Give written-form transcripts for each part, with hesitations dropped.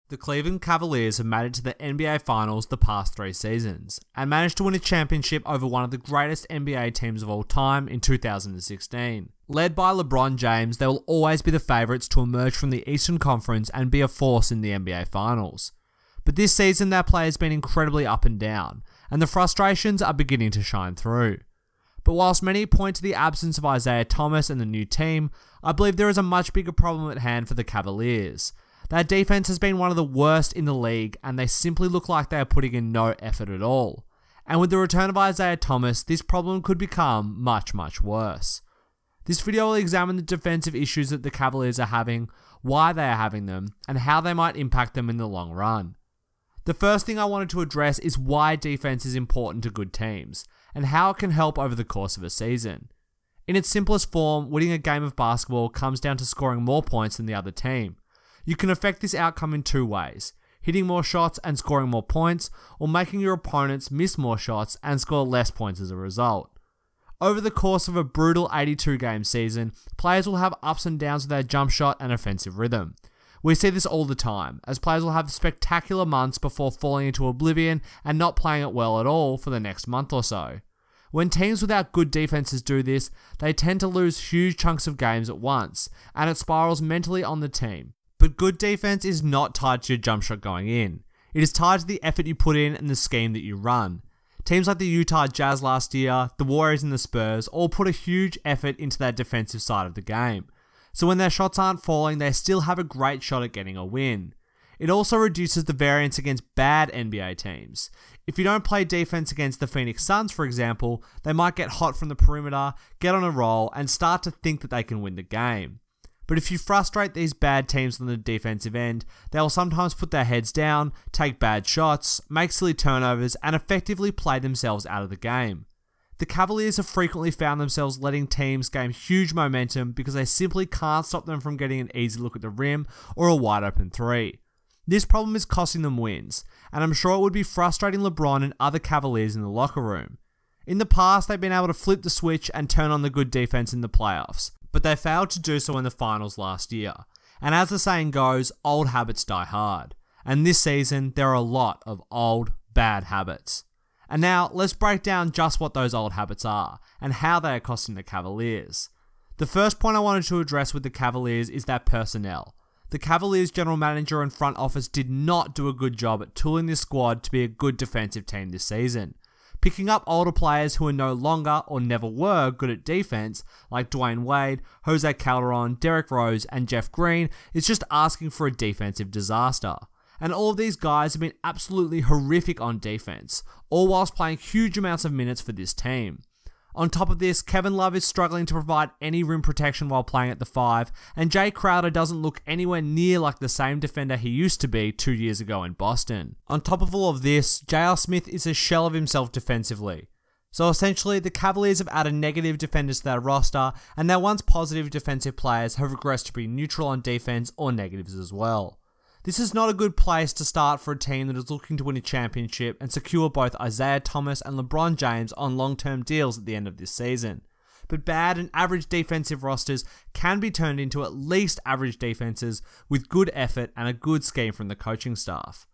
The Cleveland Cavaliers have made it to the NBA Finals the past 3 seasons, and managed to win a championship over one of the greatest NBA teams of all time in 2016. Led by LeBron James, they will always be the favourites to emerge from the Eastern Conference and be a force in the NBA Finals. But this season their play has been incredibly up and down, and the frustrations are beginning to shine through. But whilst many point to the absence of Isaiah Thomas and the new team, I believe there is a much bigger problem at hand for the Cavaliers. Their defense has been one of the worst in the league, and they simply look like they are putting in no effort at all. And with the return of Isaiah Thomas, this problem could become much worse. This video will examine the defensive issues that the Cavaliers are having, why they are having them, and how they might impact them in the long run. The first thing I wanted to address is why defense is important to good teams, and how it can help over the course of a season. In its simplest form, winning a game of basketball comes down to scoring more points than the other team. You can affect this outcome in 2 ways: hitting more shots and scoring more points, or making your opponents miss more shots and score less points as a result. Over the course of a brutal 82-game season, players will have ups and downs with their jump shot and offensive rhythm. We see this all the time, as players will have spectacular months before falling into oblivion and not playing it well at all for the next month or so. When teams without good defenses do this, they tend to lose huge chunks of games at once, and it spirals mentally on the team. But good defense is not tied to your jump shot going in. It is tied to the effort you put in and the scheme that you run. Teams like the Utah Jazz last year, the Warriors and the Spurs all put a huge effort into their defensive side of the game. So when their shots aren't falling, they still have a great shot at getting a win. It also reduces the variance against bad NBA teams. If you don't play defense against the Phoenix Suns, for example, they might get hot from the perimeter, get on a roll, and start to think that they can win the game. But if you frustrate these bad teams on the defensive end, they will sometimes put their heads down, take bad shots, make silly turnovers, and effectively play themselves out of the game. The Cavaliers have frequently found themselves letting teams gain huge momentum because they simply can't stop them from getting an easy look at the rim or a wide open 3. This problem is costing them wins, and I'm sure it would be frustrating LeBron and other Cavaliers in the locker room. In the past, they've been able to flip the switch and turn on the good defense in the playoffs, but they failed to do so in the finals last year. And as the saying goes, old habits die hard. And this season, there are a lot of old, bad habits. And now, let's break down just what those old habits are, and how they are costing the Cavaliers. The first point I wanted to address with the Cavaliers is their personnel. The Cavaliers general manager and front office did not do a good job at tooling this squad to be a good defensive team this season. Picking up older players who are no longer or never were good at defense, like Dwayne Wade, Jose Calderon, Derrick Rose, and Jeff Green, is just asking for a defensive disaster. And all of these guys have been absolutely horrific on defense, all whilst playing huge amounts of minutes for this team. On top of this, Kevin Love is struggling to provide any rim protection while playing at the 5, and Jay Crowder doesn't look anywhere near like the same defender he used to be 2 years ago in Boston. On top of all of this, J.R. Smith is a shell of himself defensively. So essentially, the Cavaliers have added negative defenders to their roster, and their once positive defensive players have regressed to be neutral on defense or negatives as well. This is not a good place to start for a team that is looking to win a championship and secure both Isaiah Thomas and LeBron James on long-term deals at the end of this season. But bad and average defensive rosters can be turned into at least average defenses with good effort and a good scheme from the coaching staff.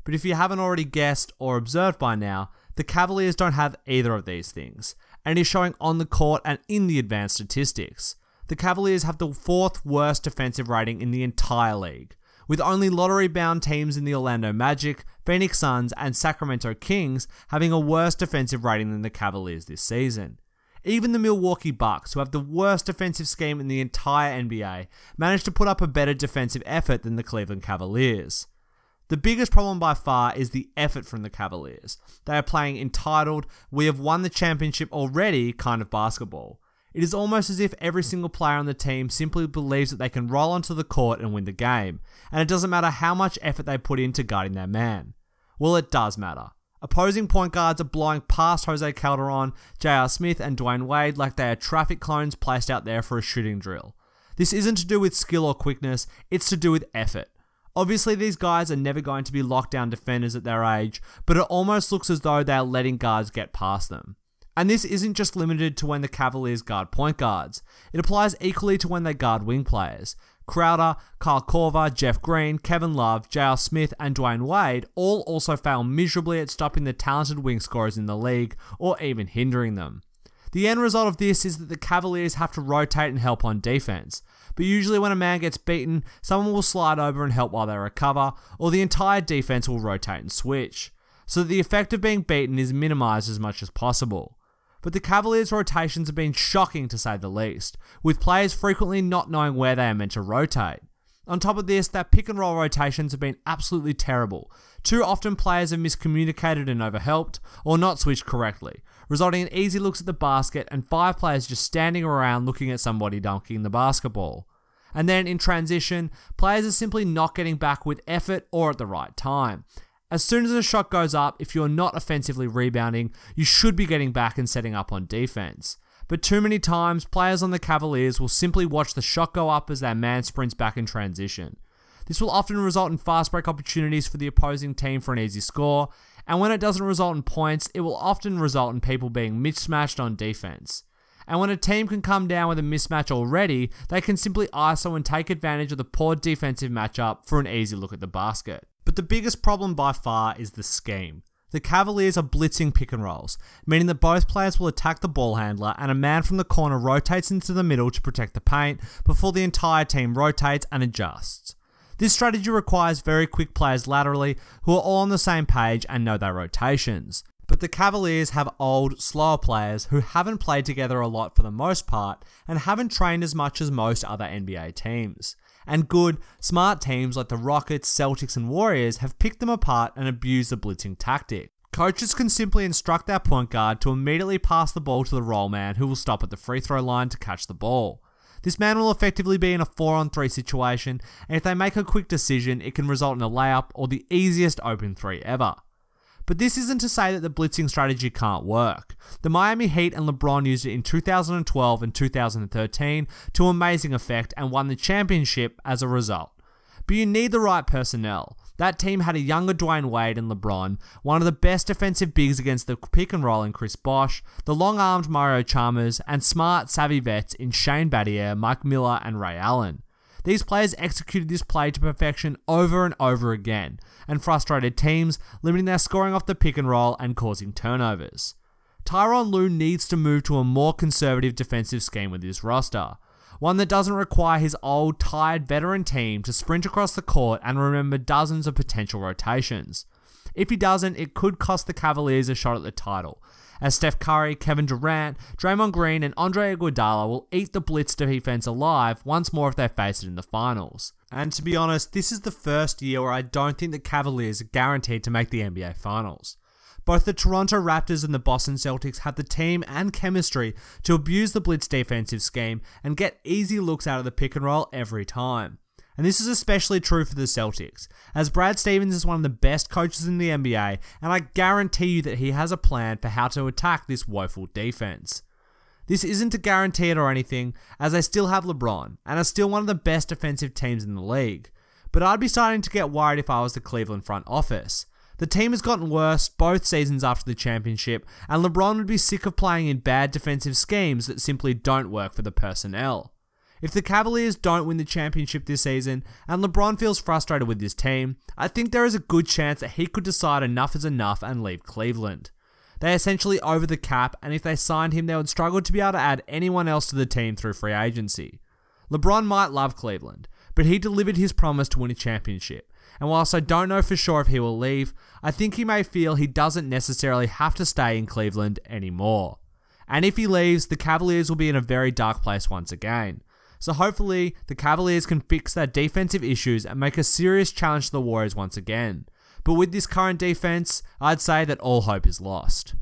But if you haven't already guessed or observed by now, the Cavaliers don't have either of these things, and it is showing on the court and in the advanced statistics. The Cavaliers have the 4th worst defensive rating in the entire league, with only lottery-bound teams in the Orlando Magic, Phoenix Suns, and Sacramento Kings having a worse defensive rating than the Cavaliers this season. Even the Milwaukee Bucks, who have the worst defensive scheme in the entire NBA, managed to put up a better defensive effort than the Cleveland Cavaliers. The biggest problem by far is the effort from the Cavaliers. They are playing entitled, we have won the championship already kind of basketball. It is almost as if every single player on the team simply believes that they can roll onto the court and win the game, and it doesn't matter how much effort they put into guarding their man. Well, it does matter. Opposing point guards are blowing past Jose Calderon, J.R. Smith, and Dwayne Wade like they are traffic cones placed out there for a shooting drill. This isn't to do with skill or quickness, it's to do with effort. Obviously, these guys are never going to be lockdown defenders at their age, but it almost looks as though they are letting guards get past them. And this isn't just limited to when the Cavaliers guard point guards. It applies equally to when they guard wing players. Crowder, Kyle Korver, Jeff Green, Kevin Love, J.R. Smith, and Dwayne Wade all also fail miserably at stopping the talented wing scorers in the league, or even hindering them. The end result of this is that the Cavaliers have to rotate and help on defense, but usually when a man gets beaten, someone will slide over and help while they recover, or the entire defense will rotate and switch, so that the effect of being beaten is minimized as much as possible. But the Cavaliers' rotations have been shocking to say the least, with players frequently not knowing where they are meant to rotate. On top of this, their pick and roll rotations have been absolutely terrible. Too often players have miscommunicated and overhelped, or not switched correctly, resulting in easy looks at the basket and 5 players just standing around looking at somebody dunking the basketball. And then in transition, players are simply not getting back with effort or at the right time. As soon as a shot goes up, if you're not offensively rebounding, you should be getting back and setting up on defense. But too many times, players on the Cavaliers will simply watch the shot go up as their man sprints back in transition. This will often result in fast break opportunities for the opposing team for an easy score, and when it doesn't result in points, it will often result in people being mismatched on defense. And when a team can come down with a mismatch already, they can simply ISO and take advantage of the poor defensive matchup for an easy look at the basket. But the biggest problem by far is the scheme. The Cavaliers are blitzing pick and rolls, meaning that both players will attack the ball handler and a man from the corner rotates into the middle to protect the paint before the entire team rotates and adjusts. This strategy requires very quick players laterally who are all on the same page and know their rotations. But the Cavaliers have old, slower players who haven't played together a lot for the most part and haven't trained as much as most other NBA teams. And good, smart teams like the Rockets, Celtics, and Warriors have picked them apart and abused the blitzing tactic. Coaches can simply instruct their point guard to immediately pass the ball to the roll man who will stop at the free throw line to catch the ball. This man will effectively be in a 4-on-3 situation, and if they make a quick decision, it can result in a layup or the easiest open 3 ever. But this isn't to say that the blitzing strategy can't work. The Miami Heat and LeBron used it in 2012 and 2013 to amazing effect and won the championship as a result. But you need the right personnel. That team had a younger Dwayne Wade and LeBron, one of the best defensive bigs against the pick and roll in Chris Bosh, the long-armed Mario Chalmers, and smart, savvy vets in Shane Battier, Mike Miller, and Ray Allen. These players executed this play to perfection over and over again, and frustrated teams, limiting their scoring off the pick and roll and causing turnovers. Tyronn Lue needs to move to a more conservative defensive scheme with his roster, one that doesn't require his old, tired veteran team to sprint across the court and remember dozens of potential rotations. If he doesn't, it could cost the Cavaliers a shot at the title, as Steph Curry, Kevin Durant, Draymond Green, and Andre Iguodala will eat the blitz defense alive once more if they face it in the finals. And to be honest, this is the first year where I don't think the Cavaliers are guaranteed to make the NBA Finals. Both the Toronto Raptors and the Boston Celtics have the team and chemistry to abuse the blitz defensive scheme and get easy looks out of the pick and roll every time. And this is especially true for the Celtics, as Brad Stevens is one of the best coaches in the NBA, and I guarantee you that he has a plan for how to attack this woeful defense. This isn't to guarantee it or anything, as they still have LeBron, and are still one of the best defensive teams in the league. But I'd be starting to get worried if I was the Cleveland front office. The team has gotten worse both seasons after the championship, and LeBron would be sick of playing in bad defensive schemes that simply don't work for the personnel. If the Cavaliers don't win the championship this season, and LeBron feels frustrated with this team, I think there is a good chance that he could decide enough is enough and leave Cleveland. They're essentially over the cap, and if they signed him, they would struggle to be able to add anyone else to the team through free agency. LeBron might love Cleveland, but he delivered his promise to win a championship, and whilst I don't know for sure if he will leave, I think he may feel he doesn't necessarily have to stay in Cleveland anymore. And if he leaves, the Cavaliers will be in a very dark place once again. So hopefully, the Cavaliers can fix their defensive issues and make a serious challenge to the Warriors once again. But with this current defense, I'd say that all hope is lost.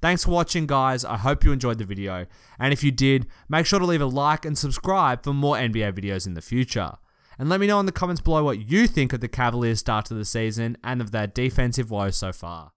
Thanks for watching, guys. I hope you enjoyed the video. And if you did, make sure to leave a like and subscribe for more NBA videos in the future. And let me know in the comments below what you think of the Cavaliers' start to the season and of their defensive woes so far.